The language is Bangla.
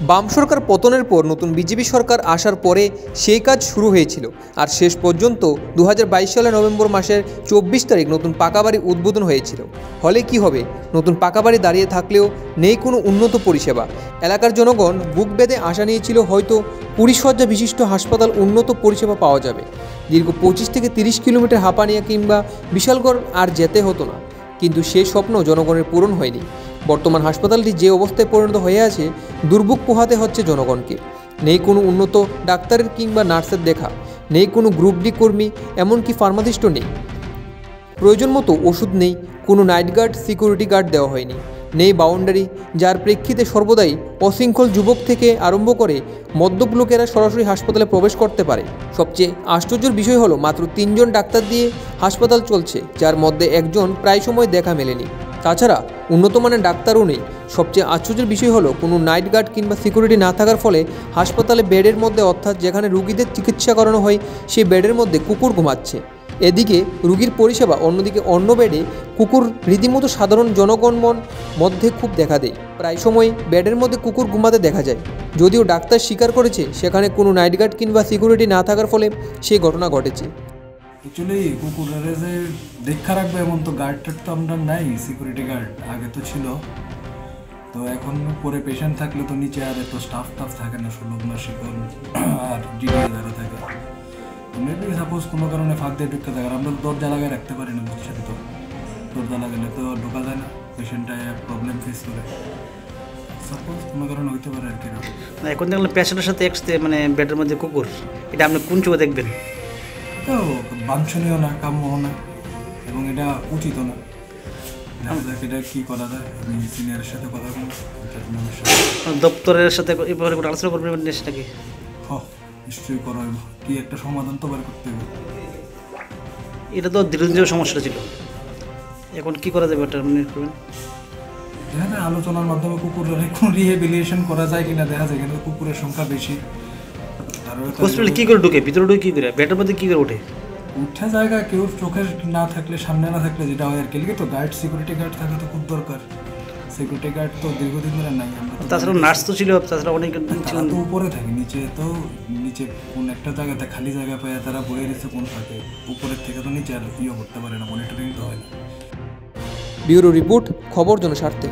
বাম সরকার পতনের পর নতুন বিজেপি সরকার আসার পরে সেই কাজ শুরু হয়েছিল আর শেষ পর্যন্ত 2022 সালের নভেম্বর মাসের 24 তারিখ নতুন পাকা বাড়ি উদ্বোধন হয়েছিল। ফলে কি হবে, নতুন পাকা বাড়ি দাঁড়িয়ে থাকলেও নেই কোনো উন্নত পরিষেবা। এলাকার জনগণ বুক বেঁধে আশা নিয়েছিল হয়তো 20 শয্যা বিশিষ্ট হাসপাতাল উন্নত পরিষেবা পাওয়া যাবে। দীর্ঘ 25 থেকে 30 কিলোমিটার হাঁপানিয়া কিংবা বিশালগড় আর যেতে হতো না, কিন্তু সেই স্বপ্ন জনগণের পূরণ হয়নি। বর্তমান হাসপাতালটি যে অবস্থায় পরিণত হয়ে আছে, দুর্ভোগ পোহাতে হচ্ছে জনগণকে। নেই কোনো উন্নত ডাক্তারের কিংবা নার্সের দেখা, নেই কোনো গ্রুপ ডি কর্মী, এমনকি ফার্মাসিস্টও নেই। প্রয়োজন মতো ওষুধ নেই, কোনো নাইট গার্ড, সিকিউরিটি গার্ড দেওয়া হয়নি, নেই বাউন্ডারি, যার প্রেক্ষিতে সর্বদাই অশৃঙ্খল যুবক থেকে আরম্ভ করে মদ্যপ লোকেরা সরাসরি হাসপাতালে প্রবেশ করতে পারে। সবচেয়ে আশ্চর্যের বিষয় হলো মাত্র 3 জন ডাক্তার দিয়ে হাসপাতাল চলছে, যার মধ্যে একজন প্রায় সময় দেখা মেলেনি। তাছাড়া উন্নত মানের ডাক্তারও নেই। সবচেয়ে আশ্চর্যের বিষয় হলো কোনো নাইট গার্ড কিংবা সিকিউরিটি না থাকার ফলে হাসপাতালে বেডের মধ্যে, অর্থাৎ যেখানে রুগীদের চিকিৎসা করানো হয় সেই বেডের মধ্যে কুকুর ঘুমাচ্ছে। এদিকে রুগীর পরিষেবা, অন্যদিকে অন্য বেডে কুকুর। রীতিমতো সাধারণ জনগণ মধ্যে খুব দেখা দেয়। প্রায় সময় বেডের মধ্যে কুকুর ঘুমাতে দেখা যায়। যদিও ডাক্তার স্বীকার করেছে সেখানে কোনো নাইট গার্ড কিংবা সিকিউরিটি না থাকার ফলে সেই ঘটনা ঘটেছে। অ্যাকচুয়ালি কুকুরের যে দেখা রাখবে এমন তো গার্ড তো আমরা নাই, সিকিউরিটি গার্ড আগে তো ছিল, তো এখন পরে পেশেন্ট থাকলে তো নিচে আর এত স্টাফ থাকে না, সুলভ না শিকল আর ডিডি যারা থাকে। মেবি সাপোজ কোনো কারণে ফাঁক দিয়ে ঢুকতে থাকে, আমরা দরজা লাগায় রাখতে পারি না, বুঝছেন তো, দরজা লাগালে তো ঢোকা যায় না, পেশেন্টটা প্রবলেম ফেস করে, সাপোজ কোনো কারণে হইতে পারে আর কি। এখন দেখলাম পেশেন্টের সাথে মানে বেডের মধ্যে কুকুর, এটা আপনি কোন চোখে দেখবেন? তো বাঞ্ছনীয় না, কাম্য না, এবং এটা উচিত না। এটা কি করা যায়, আমি সিনিয়রের সাথে কথা বলবো, দপ্তরের সাথে এবারে কোনো আলোচনা করবেন নাকি? নিশ্চয়ই করা হইব, কি একটা সমাধান তো বের করতে হবে। এটা তো দীর্ঘদিনের সমস্যা ছিল, এখন কি করা যাবে এটা মনে করবেন? দেখা যায় আলোচনার মাধ্যমে কুকুরের কোনো রিহেবিলিটেশন করা যায় কিনা দেখা যায়, কিন্তু কুকুরের সংখ্যা বেশি। হসপিটালে কি করে ঢুকে, ভিতরে ঢুকে কি করে, বেডের মধ্যে কি করে ওঠে? উঠা জায়গা কেউ চোখে না থাকলে, সামনে না থাকলে যেটা হয় আর কি। লিখে তো গার্ড, সিকিউরিটি গার্ড থাকা তো খুব দরকার। সিকিউরিটি গার্ড তো দীর্ঘদিন ধরে নাই। তাছাড়া নার্স তো ছিল, তাছাড়া অনেক তো উপরে থাকে, নিচে কোন একটা জায়গাতে খালি জায়গা পায় তারা বয়ে দিচ্ছে কোন থাকে, উপরের থেকে তো নিচে আর ইয়ে করতে পারে না, মনিটরিং তো হয় না। ব্যুরো রিপোর্ট, খবর জনস্বার্থে।